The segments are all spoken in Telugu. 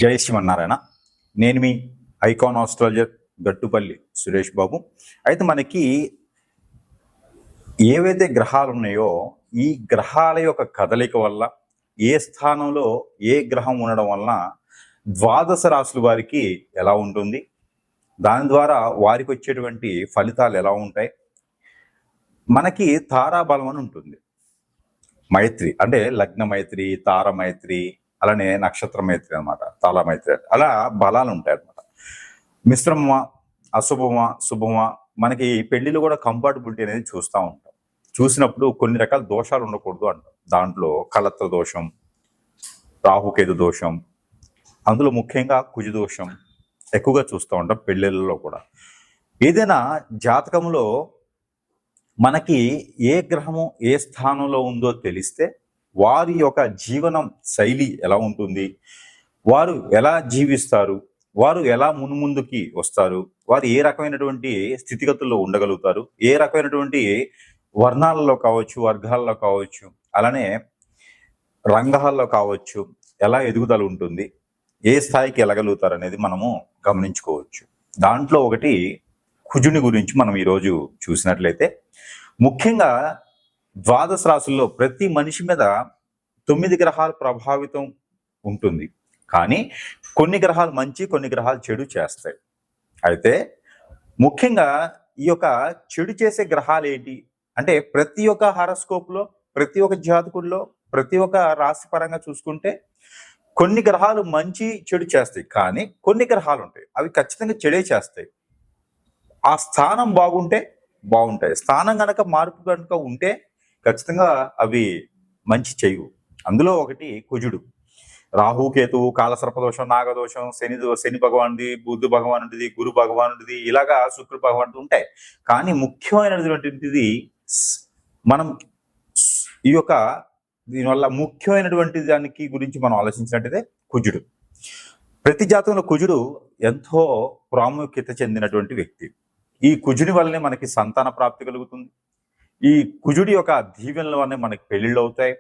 జై శ్రీమన్నారాయణ. నేను మీ ఐకాన్ ఆస్ట్రాలజర్ గట్టుపల్లి సురేష్ బాబు. అయితే మనకి ఏవైతే గ్రహాలు ఉన్నాయో ఈ గ్రహాల యొక్క కదలిక వల్ల ఏ స్థానంలో ఏ గ్రహం ఉండడం వలన ద్వాదశ రాశుల వారికి ఎలా ఉంటుంది, దాని ద్వారా వారికి వచ్చేటువంటి ఫలితాలు ఎలా ఉంటాయి. మనకి తారాబలం అని ఉంటుంది. మైత్రి అంటే లగ్న మైత్రి, తార మైత్రి, అలానే నక్షత్ర మైత్రి అనమాట, తాళ మైత్రి, అలా బలాలు ఉంటాయి అనమాట. మిశ్రమమా, అశుభమా, శుభమా, మనకి పెళ్లిలో కూడా కంపాటబిలిటీ అనేది చూస్తూ ఉంటాం. చూసినప్పుడు కొన్ని రకాల దోషాలు ఉండకూడదు అంటాం. దాంట్లో కలత్ర దోషం, రాహుకేతు దోషం, అందులో ముఖ్యంగా కుజ దోషం ఎక్కువగా చూస్తూ ఉంటాం పెళ్ళిళ్ళలో కూడా. ఏదైనా జాతకంలో మనకి ఏ గ్రహము ఏ స్థానంలో ఉందో తెలిస్తే వారి యొక్క జీవనం శైలి ఎలా ఉంటుంది, వారు ఎలా జీవిస్తారు, వారు ఎలా మున్ముందుకి వస్తారు, వారు ఏ రకమైనటువంటి స్థితిగతుల్లో ఉండగలుగుతారు, ఏ రకమైనటువంటి వర్ణాలలో కావచ్చు, వర్గాల్లో కావచ్చు, అలానే రంగాల్లో కావచ్చు, ఎలా ఎదుగుదల ఉంటుంది, ఏ స్థాయికి వెళ్ళగలుగుతారు అనేది మనము గమనించుకోవచ్చు. దాంట్లో ఒకటి కుజుని గురించి మనం ఈరోజు చూసినట్లయితే, ముఖ్యంగా ద్వాదశ రాశుల్లో ప్రతి మనిషి మీద 9 గ్రహాలు ప్రభావితం ఉంటుంది. కానీ కొన్ని గ్రహాలు మంచి, కొన్ని గ్రహాలు చెడు చేస్తాయి. అయితే ముఖ్యంగా ఈ యొక్క చెడు చేసే గ్రహాలు ఏంటి అంటే, ప్రతి ఒక్క హారోస్కోప్లో, ప్రతి ఒక్క జాతకుల్లో, ప్రతి ఒక్క రాశి పరంగా చూసుకుంటే కొన్ని గ్రహాలు మంచి చెడు చేస్తాయి. కానీ కొన్ని గ్రహాలు ఉంటాయి అవి ఖచ్చితంగా చెడే చేస్తాయి. ఆ స్థానం బాగుంటే బాగుంటాయి, స్థానం కనుక మార్పు కనుక ఉంటే ఖచ్చితంగా అవి మంచి చేయవు. అందులో ఒకటి కుజుడు. రాహుకేతువు, కాలసర్పదోషం, నాగదోషం, శని భగవానుడి, బుద్ధ భగవానుడిది, గురు భగవానుడిది, ఇలాగా శుక్ర భగవానుడు ఉంటాయి. కానీ ముఖ్యమైనటువంటిది మనం ఈ యొక్క దీనివల్ల ముఖ్యమైనటువంటి దానికి గురించి మనం ఆలోచించినట్టయితే కుజుడు. ప్రతి జాతకంలో కుజుడు ఎంతో ప్రాముఖ్యత చెందినటువంటి వ్యక్తి. ఈ కుజుని వల్లనే మనకి సంతాన ప్రాప్తి కలుగుతుంది. ఈ కుజుడి యొక్క దీవెనల వల్లనే మనకి పెళ్లిళ్ళు అవుతాయి.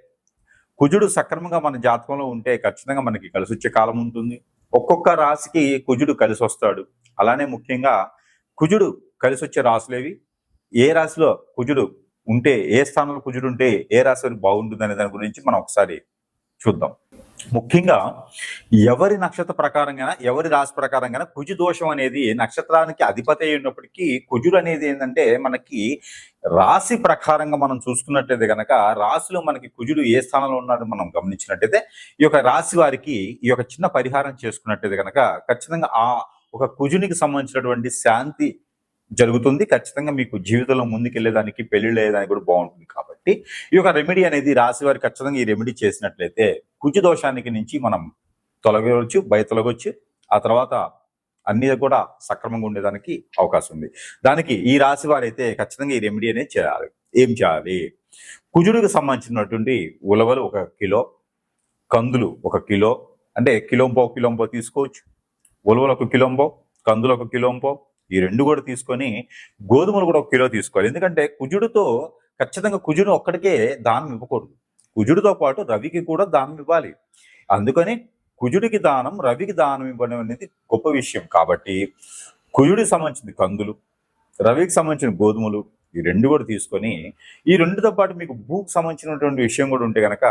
కుజుడు సక్రమంగా మన జాతకంలో ఉంటే ఖచ్చితంగా మనకి కలిసి వచ్చే కాలం ఉంటుంది. ఒక్కొక్క రాశికి కుజుడు కలిసి వస్తాడు. అలానే ముఖ్యంగా కుజుడు కలిసి వచ్చే రాశులేవి, ఏ రాశిలో కుజుడు ఉంటే, ఏ స్థానంలో కుజుడు ఉంటే ఏ రాశి బాగుంటుంది అనే దాని గురించి మనం ఒకసారి చూద్దాం. ముఖ్యంగా ఎవరి నక్షత్ర ప్రకారంగా, ఎవరి రాశి ప్రకారంగా కుజు దోషం అనేది నక్షత్రానికి అధిపతి అయి ఉన్నప్పటికీ కుజుడు అనేది ఏంటంటే మనకి రాశి ప్రకారంగా మనం చూసుకున్నట్లయితే కనుక, రాశిలో మనకి కుజుడు ఏ స్థానంలో ఉన్నాడో మనం గమనించినట్టయితే ఈ యొక్క రాశి వారికి ఈ యొక్క చిన్న పరిహారం చేసుకున్నట్టయితే కనుక ఖచ్చితంగా ఆ ఒక కుజునికి సంబంధించినటువంటి శాంతి జరుగుతుంది. ఖచ్చితంగా మీకు జీవితంలో ముందుకెళ్లేదానికి, పెళ్లిళ్ళు అయ్యేదానికి కూడా బాగుంటుంది. కాబట్టి ఈ యొక్క రెమెడీ అనేది రాశి వారికి ఖచ్చితంగా ఈ రెమెడీ చేసినట్లయితే కుజు దోషానికి నుంచి మనం తొలగవచ్చు, తొలగొచ్చు. ఆ తర్వాత అన్ని కూడా సక్రమంగా ఉండేదానికి అవకాశం ఉంది. దానికి ఈ రాశి వారైతే ఖచ్చితంగా ఈ రెమెడీ అనేది చేయాలి. ఏం చేయాలి? కుజుడికి సంబంధించినటువంటి ఉలవలు 1 కిలో, కందులు 1 కిలో, అంటే కిలోంపో తీసుకోవచ్చు. ఉలవలు 1 కిలోంపో, కందులు 1 కిలోంపో, ఈ 2 కూడా తీసుకొని గోధుమలు కూడా 1 కిలో తీసుకోవాలి. ఎందుకంటే కుజుడితో ఖచ్చితంగా కుజుడు ఒక్కడికే దానం ఇవ్వకూడదు. కుజుడితో పాటు రవికి కూడా దానం ఇవ్వాలి. అందుకని కుజుడికి దానం, రవికి దానం ఇవ్వడం అనేది గొప్ప విషయం. కాబట్టి కుజుడికి సంబంధించిన కందులు, రవికి సంబంధించిన గోధుమలు, ఈ 2 కూడా తీసుకొని, ఈ 2తో పాటు మీకు భూకి సంబంధించినటువంటి విషయం కూడా ఉంటే కనుక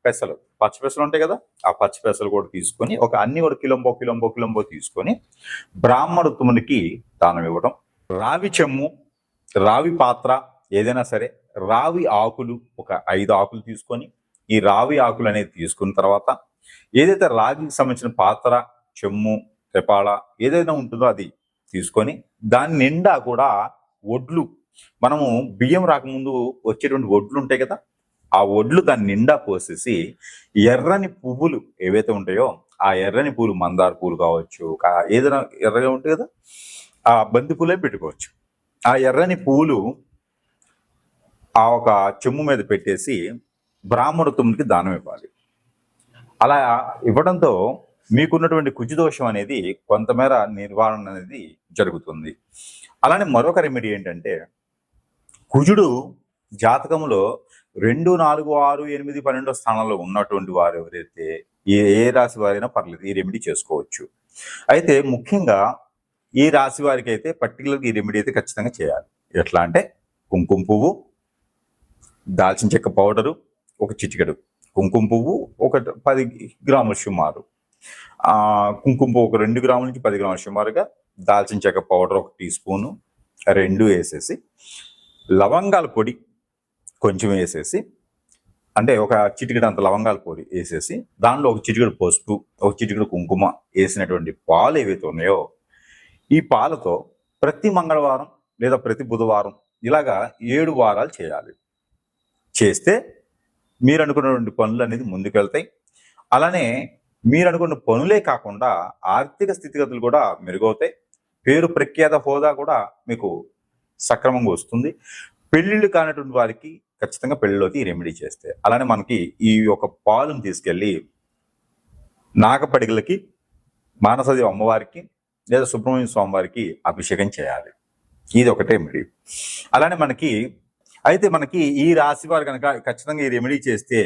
పెసలు, పచ్చి పెసలు ఉంటాయి కదా, ఆ పచ్చి పెసలు కూడా తీసుకొని అన్ని 1 కిలోంపో తీసుకొని బ్రాహ్మణోత్తమునికి దానం ఇవ్వడం. రావి చెమ్ము, రావి పాత్ర ఏదైనా సరే, రావి ఆకులు 5 ఆకులు తీసుకొని, ఈ రావి ఆకులు అనేది తీసుకున్న తర్వాత ఏదైతే రాగికి సంబంధించిన పాత్ర, చెమ్ము, తెపాళ ఏదైనా ఉంటుందో అది తీసుకొని, దాని నిండా కూడా ఒడ్లు, మనము బియ్యం రాకముందు వచ్చేటువంటి ఒడ్లు ఉంటాయి కదా, ఆ ఒడ్లు దాని నిండా పోసేసి ఎర్రని పువ్వులు ఏవైతే ఉంటాయో ఆ ఎర్రని పూలు, మందార పూలు కావచ్చు, ఏదైనా ఎర్రగా ఉంటాయి కదా, ఆ బంతి పూలే పెట్టుకోవచ్చు. ఆ ఎర్రని పూలు ఆ ఒక చెమ్ము మీద పెట్టేసి బ్రాహ్మణోత్తమునికి దానం ఇవ్వాలి. అలా ఇవ్వడంతో మీకున్నటువంటి కుజు దోషం అనేది కొంతమేర నివారణ అనేది జరుగుతుంది. అలానే మరొక రెమెడీ ఏంటంటే, కుజుడు జాతకంలో 2, 4, 6, 8, 12 స్థానంలో ఉన్నటువంటి వారు ఎవరైతే ఏ రాశి వారైనా పర్లేదు ఈ రెమెడీ చేసుకోవచ్చు. అయితే ముఖ్యంగా ఈ రాశి వారికి అయితే పర్టికులర్గా ఈ రెమెడీ అయితే ఖచ్చితంగా చేయాలి. ఎట్లా అంటే కుంకుమ పువ్వు, దాల్చిన చెక్క పౌడరు ఒక చిటికెడు, కుంకుమ పువ్వు ఒక 10 గ్రాముల సుమారు, కుంకుమ పువ్వు ఒక 2 గ్రాముల నుంచి 10 గ్రాముల సుమారుగా, దాల్చిన చెక్క పౌడర్ 1 టీ స్పూను 2 వేసేసి, లవంగాల పొడి కొంచెం వేసేసి, అంటే ఒక చిటికెడు అంత లవంగాల పొడి వేసేసి, దానిలో ఒక చిటికెడు పసుపు, ఒక చిటికెడు కుంకుమ వేసినటువంటి పాలు ఏవైతే ఉన్నాయో ఈ పాలతో ప్రతి మంగళవారం లేదా ప్రతి బుధవారం ఇలాగా 7 వారాలు చేయాలి. చేస్తే మీరు అనుకున్నటువంటి పనులు అనేది ముందుకెళ్తాయి. అలానే మీరు అనుకున్న పనులే కాకుండా ఆర్థిక స్థితిగతులు కూడా మెరుగవుతాయి. పేరు ప్రఖ్యాత హోదా కూడా మీకు సక్రమంగా వస్తుంది. పెళ్ళిళ్ళు కానటువంటి వారికి ఖచ్చితంగా పెళ్ళిలోకి ఈ రెమెడీ చేస్తే, అలానే మనకి ఈ యొక్క పాలును తీసుకెళ్ళి నాగపడిగలకి, మానసదేవి అమ్మవారికి లేదా సుబ్రహ్మణ్య స్వామి వారికి అభిషేకం చేయాలి. ఇది ఒకటే రెమెడీ. అలానే మనకి ఈ రాశి వారు కనుక ఖచ్చితంగా ఈ రెమెడీ చేస్తే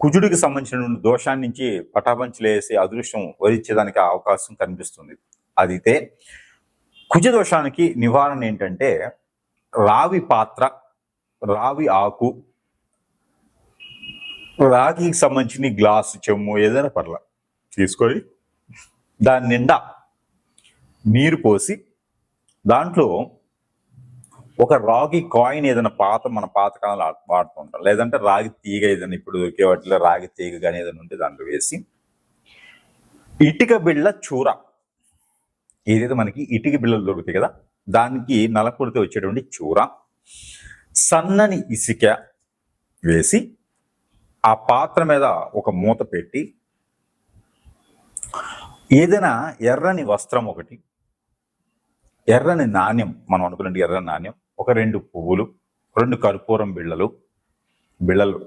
కుజుడికి సంబంధించిన దోషాన్ని నుంచి పటాపంచలేసి అదృష్టం వరించేదానికి అవకాశం కనిపిస్తుంది. అదితే కుజ దోషానికి నివారణ ఏంటంటే రావి పాత్ర, రావి ఆకు, రాగికి సంబంధించిన గ్లాసు చెమ్ము ఏదైనా పర్ల తీసుకొని దాని నిండా నీరు పోసి దాంట్లో ఒక రాగి కాయిన్ ఏదైనా మన పాతకాలంలో వాడుతుంటాం, లేదంటే రాగి తీగ ఏదైనా ఇప్పుడు దొరికే వాటిలో రాగి తీగ కానీ ఏదైనా ఉంటే దాంట్లో వేసి, ఇటుక బిళ్ళ చూర ఏదైతే మనకి ఇటుక బిళ్ళలు దొరుకుతాయి కదా, దానికి నలకొడితే వచ్చేటువంటి చూర, సన్నని ఇసుక వేసి ఆ పాత్ర మీద ఒక మూత పెట్టి, ఏదైనా ఎర్రని వస్త్రం ఒకటి, ఎర్రని నాణ్యం, మనం అనుకున్నట్టు ఎర్రని నాణ్యం, ఒక 2 పువ్వులు, 2 కర్పూరం బిళ్ళలు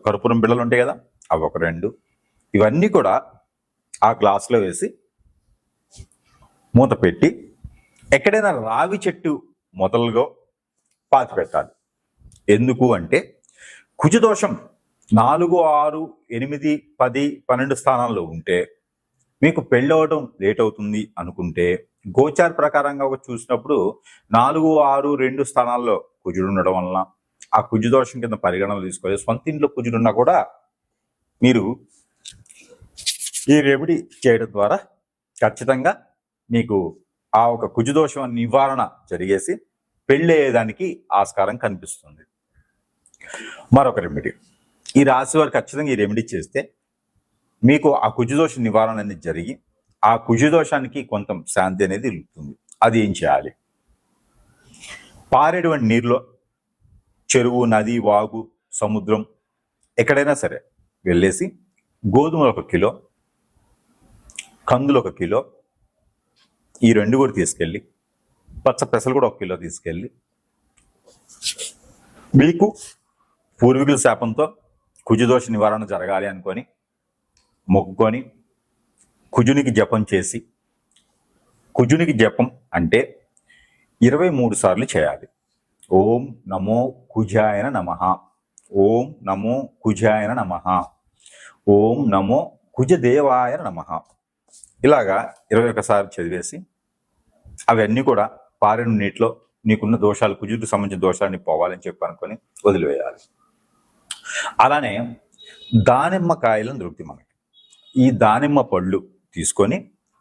కర్పూరం బిళ్ళలు ఉంటాయి కదా అవి ఒక 2, ఇవన్నీ కూడా ఆ గ్లాసులో వేసి మూత పెట్టి ఎక్కడైనా రావి చెట్టు మొదలుగా పాతి పెట్టాలి. ఎందుకు అంటే కుజదోషం 4, 6, 8, 10, 12 స్థానాల్లో ఉంటే మీకు పెళ్ళవడం లేట్ అవుతుంది అనుకుంటే, గోచార ప్రకారంగా చూసినప్పుడు 4, 6, 2 స్థానాల్లో కుజుడు ఉండడం వలన ఆ కుజు దోషం కింద పరిగణన తీసుకోవాలి. సొంత ఇంట్లో కుజుడున్నా కూడా మీరు ఈ రెమెడీ చేయడం ద్వారా ఖచ్చితంగా మీకు ఆ ఒక కుజుదోషం నివారణ జరిగేసి పెళ్ళయ్యేదానికి ఆస్కారం కనిపిస్తుంది. మరొక రెమెడీ, ఈ రాశి వారు ఖచ్చితంగా ఈ రెమెడీ చేస్తే మీకు ఆ కుజుదోష నివారణ అనేది జరిగి ఆ కుజుదోషానికి కొంత శాంతి అనేది ఇస్తుంది. అది ఏం చేయాలి? పారేటువంటి నీరులో, చెరువు, నది, వాగు, సముద్రం ఎక్కడైనా సరే వెళ్ళేసి గోధుమలు 1 కిలో, కందులు 1 కిలో, ఈ 2 కూడా తీసుకెళ్ళి, పచ్చ పెసలు కూడా 1 కిలో తీసుకెళ్ళి, మీకు పూర్వీకుల శాపంతో కుజుదోష నివారణ జరగాలి అనుకొని మొక్కుకొని కుజునికి జపం చేసి, కుజునికి జపం అంటే 23 సార్లు చేయాలి. ఓం నమో కుజాయన నమః, ఓం నమో కుజాయన నమః, ఓం నమో కుజదేవాయ నమః, ఇలాగా 21 సార్లు చదివేసి అవన్నీ కూడా పారిన నీటిలో నీకున్న దోషాలు, కుజుడికి సంబంధించిన దోషాలని పోవాలని చెప్పి అనుకొని వదిలివేయాలి. అలానే దానిమ్మకాయలను దొరుకుతాయి మనకి. ఈ దానిమ్మ పళ్ళు తీసుకొని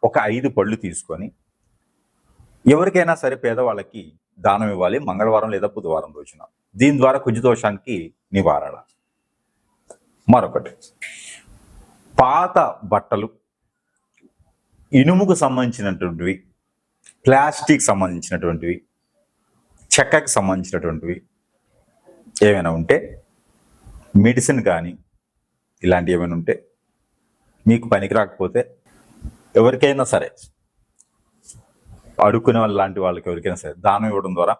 ఒక 5 పళ్ళు తీసుకొని ఎవరికైనా సరే పేదవాళ్ళకి దానం ఇవ్వాలి మంగళవారం లేదా బుధవారం రోజున. దీని ద్వారా కుజదోషానికి నివారణ. మరొకటి, పాత బట్టలు, ఇనుముకు సంబంధించినటువంటివి, ప్లాస్టిక్ సంబంధించినటువంటివి, చెక్కకి సంబంధించినటువంటివి ఏమైనా ఉంటే, మెడిసిన్ కానీ ఇలాంటివి ఏమైనా ఉంటే మీకు పనికి రాకపోతే ఎవరికైనా సరే అడుక్కునే వాళ్ళు లాంటి వాళ్ళకి ఎవరికైనా సరే దానం ఇవ్వడం ద్వారా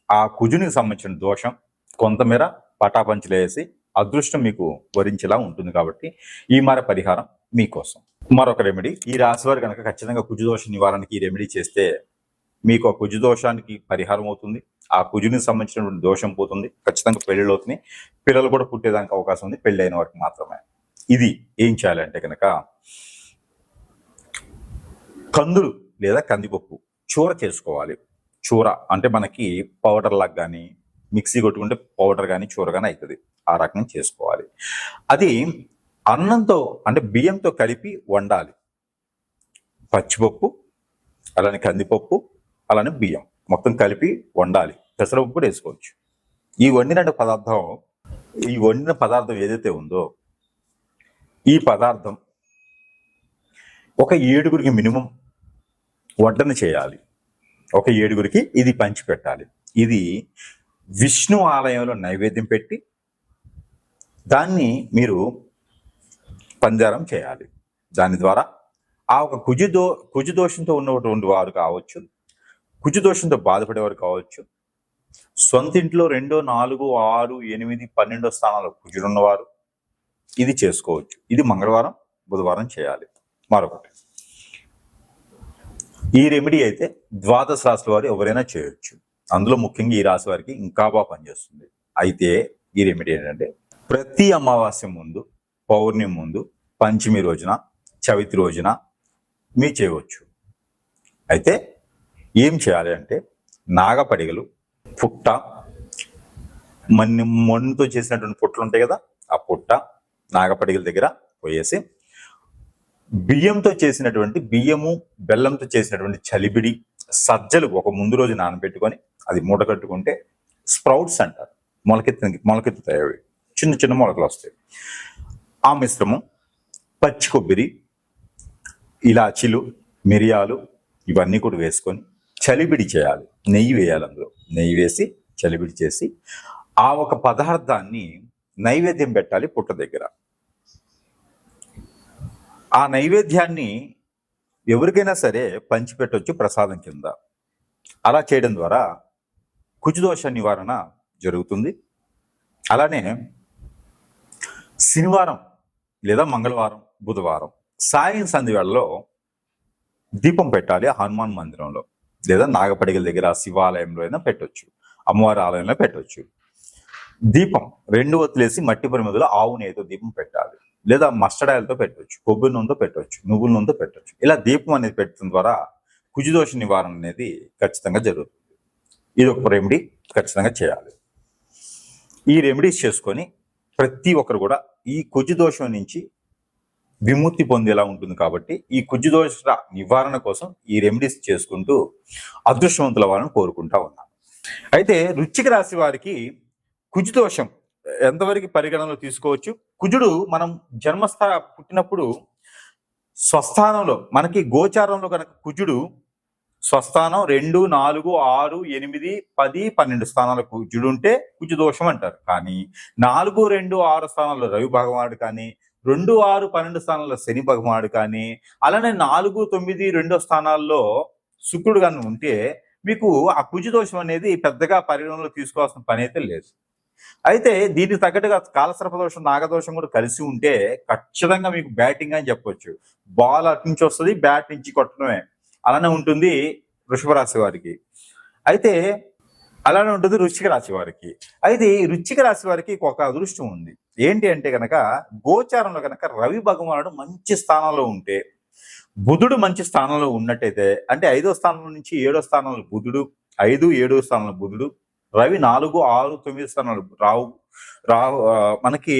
ఆ కుజునికి సంబంధించిన దోషం కొంతమేర పటాపంచలేసి అదృష్టం మీకు వరించేలా ఉంటుంది. కాబట్టి ఈ పరిహారం మీకోసం. మరొక రెమెడీ, ఈ రాశి వారు కనుక ఖచ్చితంగా కుజుదోష నివారణకి ఈ రెమెడీ చేస్తే మీకు ఆ కుజుదోషానికి పరిహారం అవుతుంది. ఆ కుజునికి సంబంధించినటువంటి దోషం పోతుంది. ఖచ్చితంగా పెళ్ళిళ్ళు అవుతుంది. పిల్లలు కూడా పుట్టేదానికి అవకాశం ఉంది, పెళ్ళి అయిన వారికి మాత్రమే. ఇది ఏం చేయాలంటే కనుక కందులు లేదా కందిపప్పు చూర చేసుకోవాలి. చూర అంటే మనకి పౌడర్ లాగా కానీ మిక్సీ కొట్టుకుంటే పౌడర్ కానీ చూర కానీ అవుతుంది. ఆ రకంగా చేసుకోవాలి. అది అన్నంతో అంటే బియ్యంతో కలిపి వండాలి. పచ్చిపప్పు, అలానే కందిపప్పు, అలానే బియ్యం మొత్తం కలిపి వండాలి. పెసరపప్పు కూడా వేసుకోవచ్చు. ఈ వండిన పదార్థం ఏదైతే ఉందో ఈ పదార్థం ఒక 7గురికి మినిమం వడ్డన చేయాలి. ఒక 7గురికి ఇది పంచి పెట్టాలి. ఇది విష్ణు ఆలయంలో నైవేద్యం పెట్టి దాన్ని మీరు పంజారం చేయాలి. దాని ద్వారా ఆ ఒక కుజుదోషంతో ఉన్నటువంటి వారు కావచ్చు, కుజుదోషంతో బాధపడేవారు కావచ్చు, సొంత ఇంట్లో 2, 4, 6, 8, 12 స్థానాలు కుజుడున్నవారు ఇది చేసుకోవచ్చు. ఇది మంగళవారం, బుధవారం చేయాలి. మరొకటి, ఈ రెమెడీ అయితే ద్వాదశ రాశుల వారు ఎవరైనా చేయొచ్చు. అందులో ముఖ్యంగా ఈ రాశి వారికి ఇంకా బాగా పనిచేస్తుంది. అయితే ఈ రెమెడీ ఏంటంటే ప్రతి అమావాస్య ముందు, పౌర్ణమి ముందు, పంచమి రోజున, చవితి రోజున మీరు చేయవచ్చు. అయితే ఏం చేయాలి అంటే నాగపడిగలు, పుట్ట, మన్నుతో చేసినటువంటి పుట్టలు ఉంటాయి కదా, ఆ పుట్ట నాగపడిగల దగ్గర పోయేసి బియ్యంతో చేసినటువంటి బియ్యము బెల్లంతో చేసినటువంటి చలిబిడి సజ్జలు ఒక ముందు రోజు నానబెట్టుకొని అది మూట కట్టుకుంటే స్ప్రౌట్స్ అంటారు. మొలకెత్తుతాయి. అవి చిన్న చిన్న మొలకలు వస్తాయి. ఆ మిశ్రమం పచ్చి కొబ్బరి, ఇలాచీలు, మిరియాలు ఇవన్నీ కూడా వేసుకొని చలిబిడి చేయాలి. నెయ్యి వేయాలి. అందులో నెయ్యి వేసి చలిబిడి చేసి ఆ ఒక పదార్థాన్ని నైవేద్యం పెట్టాలి పుట్ట దగ్గర. ఆ నైవేద్యాన్ని ఎవరికైనా సరే పంచిపెట్టవచ్చు ప్రసాదం కింద. అలా చేయడం ద్వారా కుజదోష నివారణ జరుగుతుంది. అలానే శనివారం లేదా మంగళవారం, బుధవారం సాయం సంధి వేళలో దీపం పెట్టాలి. హనుమాన్ మందిరంలో లేదా నాగపడిగల దగ్గర శివాలయంలో అయినా పెట్టవచ్చు, అమ్మవారి ఆలయంలో పెట్టవచ్చు. దీపం 2 ఒత్తులేసి మట్టి పరిమిదిలో ఆవు నెయ్యితో దీపం పెట్టాలి. లేదా మస్టర్డ్ ఆయిల్తో పెట్టవచ్చు, కొబ్బరి నూనెతో పెట్టవచ్చు, నువ్వుల నూనెతో పెట్టవచ్చు. ఇలా దీపం అనేది పెట్టడం ద్వారా కుజదోష నివారణ అనేది ఖచ్చితంగా జరుగుతుంది. ఇది ఒక రెమెడీ ఖచ్చితంగా చేయాలి. ఈ రెమెడీస్ చేసుకొని ప్రతి ఒక్కరు కూడా ఈ కుజదోషం నుంచి విముక్తి పొందేలా ఉంటుంది. కాబట్టి ఈ కుజదోష నివారణ కోసం ఈ రెమెడీస్ చేసుకుంటూ అదృష్టవంతుల వారిని కోరుకుంటా ఉన్నాను. అయితే వృశ్చిక రాశి వారికి కుజదోషం ఎంతవరకు పరిగణనలో తీసుకోవచ్చు? కుజుడు మనం పుట్టినప్పుడు స్వస్థానంలో మనకి గోచారంలో కనుక కుజుడు స్వస్థానం 2, 4, 6, 8, 10, 12 స్థానాల కుజుడు ఉంటే కుజదోషం అంటారు. కానీ 4, 2, 6 స్థానాల్లో రవి భగవానుడు కానీ, 2, 6, 12 స్థానాల్లో శని భగవానుడు కానీ, అలానే 4, 9, 2 స్థానాల్లో శుక్రుడు కానీ ఉంటే మీకు ఆ కుజదోషం అనేది పెద్దగా పరిగణనలో తీసుకోవాల్సిన పని అయితే లేదు. అయితే దీనికి తగ్గట్టుగా కాలసర్పదోషం, నాగదోషం కూడా కలిసి ఉంటే ఖచ్చితంగా మీకు బ్యాటింగ్ అని చెప్పొచ్చు. బాల్ అటు నుంచి వస్తుంది, బ్యాట్ నుంచి కొట్టడమే. అలానే ఉంటుంది వృషభ రాశి వారికి. అయితే అలానే ఉంటుంది వృశ్చిక రాశి వారికి. అయితే ఈ వృశ్చిక రాశి వారికి ఒక అదృష్టం ఉంది. ఏంటి అంటే కనుక గోచారంలో కనుక రవి భగవానుడు మంచి స్థానంలో ఉంటే, బుధుడు మంచి స్థానంలో ఉన్నట్టయితే, అంటే 5వ స్థానం నుంచి 7వ స్థానంలో బుధుడు, 5, 7వ స్థానంలో బుధుడు, రవి 4, 6, 9 స్థానాలు రావు మనకి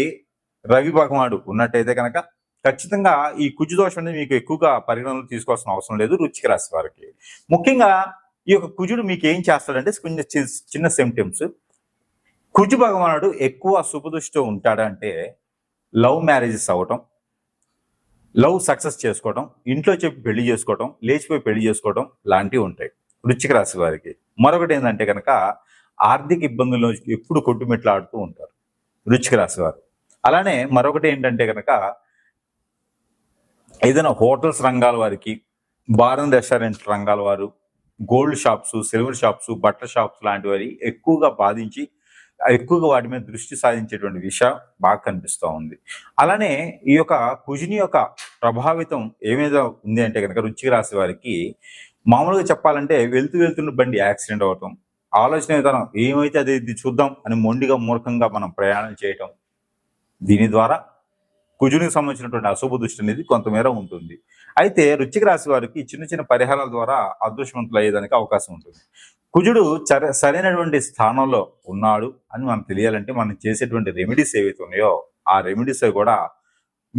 రవి భగవానుడు ఉన్నట్టయితే కనుక ఖచ్చితంగా ఈ కుజదోషం అనేది మీకు ఎక్కువగా పరిగణనలు తీసుకోవాల్సిన అవసరం లేదు వృశ్చిక రాశి వారికి. ముఖ్యంగా ఈ యొక్క కుజుడు మీకు ఏం చేస్తాడంటే చిన్న సిమ్టమ్స్. కుజు భగవానుడు ఎక్కువ శుభదృష్టితో ఉంటాడంటే లవ్ మ్యారేజెస్ అవ్వటం, లవ్ సక్సెస్ చేసుకోవడం, ఇంట్లో చెప్పి పెళ్లి చేసుకోవడం, లేచిపోయి పెళ్లి చేసుకోవడం లాంటివి ఉంటాయి వృశ్చిక రాశి వారికి. మరొకటి ఏంటంటే కనుక ఆర్థిక ఇబ్బందుల్లో ఎప్పుడు కొట్టుమిట్లాడుతూ ఉంటారు వృశ్చిక రాశి వారు. అలానే మరొకటి ఏంటంటే కనుక ఏదైనా హోటల్స్ రంగాల వారికి, బార్ అండ్ రెస్టారెంట్ రంగాల వారు, గోల్డ్ షాప్స్, సిల్వర్ షాప్స్, బట్టల షాప్స్ లాంటి వారి ఎక్కువగా బాధించి ఎక్కువగా వాటి మీద దృష్టి సాధించేటువంటి విషయం బాగా కనిపిస్తూ ఉంది. అలానే ఈ యొక్క కుజుని యొక్క ప్రభావితం ఏమేదో ఉంది అంటే కనుక వృశ్చిక రాశి వారికి మామూలుగా చెప్పాలంటే వెళ్తున్న బండి యాక్సిడెంట్ అవ్వటం, ఆలోచన విధానం ఏమైతే అది చూద్దాం అని మొండిగా మూర్ఖంగా మనం ప్రయాణం చేయటం, దీని ద్వారా కుజునికి సంబంధించినటువంటి అశుభ దృష్టి అనేది కొంతమేర ఉంటుంది. అయితే వృశ్చిక రాశి వారికి చిన్న చిన్న పరిహారాల ద్వారా అదృష్టవంతులు అయ్యేదానికి అవకాశం ఉంటుంది. కుజుడు సరైనటువంటి స్థానంలో ఉన్నాడు అని మనకు తెలియాలంటే మనం చేసేటువంటి రెమెడీస్ ఏవైతే ఉన్నాయో ఆ రెమెడీస్ కూడా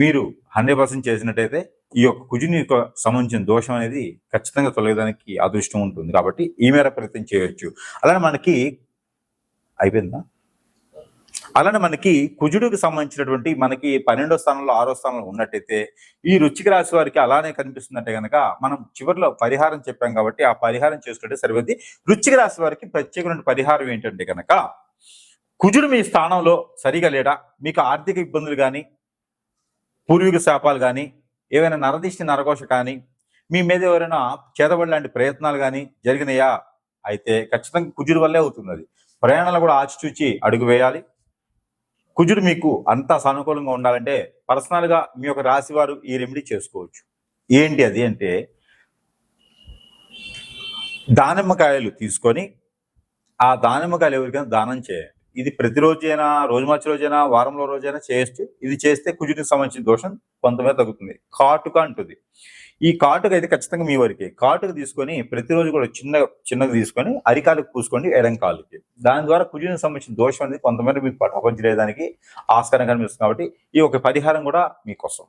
మీరు 100% చేసినట్టయితే ఈ యొక్క కుజుని యొక్క సంబంధించిన దోషం అనేది ఖచ్చితంగా తొలగడానికి అదృష్టం ఉంటుంది. కాబట్టి ఈ మేర ప్రయత్నం చేయవచ్చు. అలానే మనకి కుజుడికి సంబంధించినటువంటి మనకి 12వ స్థానంలో 6వ స్థానంలో ఉన్నట్టయితే ఈ వృశ్చిక రాశి వారికి అలానే కనిపిస్తుందంటే కనుక మనం చివరిలో పరిహారం చెప్పాం కాబట్టి ఆ పరిహారం చేసుకుంటే సరిపోద్ది. వృశ్చిక రాశి వారికి ప్రత్యేకమైన పరిహారం ఏంటంటే కనుక కుజుడు మీ స్థానంలో సరిగా లేడా, మీకు ఆర్థిక ఇబ్బందులు కానీ, పూర్వీక శాపాలు కానీ, ఏవైనా నరదిష్టి నరఘోష కానీ, మీ మీద ఎవరైనా చేతబడి లాంటి ప్రయత్నాలు కానీ జరిగినాయా అయితే ఖచ్చితంగా కుజుడు వల్లే అవుతుంది. అది ప్రయాణాలు కూడా ఆచిచూచి అడుగు వేయాలి. కుజుడు మీకు అంతా సానుకూలంగా ఉండాలంటే పర్సనల్ గా మీ యొక్క రాశి వారు ఈ రెమెడీ చేసుకోవచ్చు. ఏంటి అది అంటే దానిమ్మకాయలు తీసుకొని ఆ దానిమ్మకాయలు ఎవరికైనా దానం చేయండి. ఇది ప్రతిరోజైనా, రోజు మార్చి రోజైనా, వారంలో రోజైనా చేయొచ్చు. ఇది చేస్తే కుజుడికి సంబంధించిన దోషం కొంతమేర తగ్గుతుంది. కాటుక అంటుంది. ఈ కాటుక అయితే ఖచ్చితంగా మీ వరకే. కాటుక తీసుకొని ప్రతిరోజు కూడా చిన్నగా తీసుకొని అరికాలకు పూసుకోండి, ఎడం కాలుకి. దాని ద్వారా కుజుడికి సంబంధించిన దోషం అనేది కొంతమేర మీకు పటాపంచలేదానికి ఆస్కారం కనిపిస్తుంది. కాబట్టి ఈ ఒక పరిహారం కూడా మీకోసం.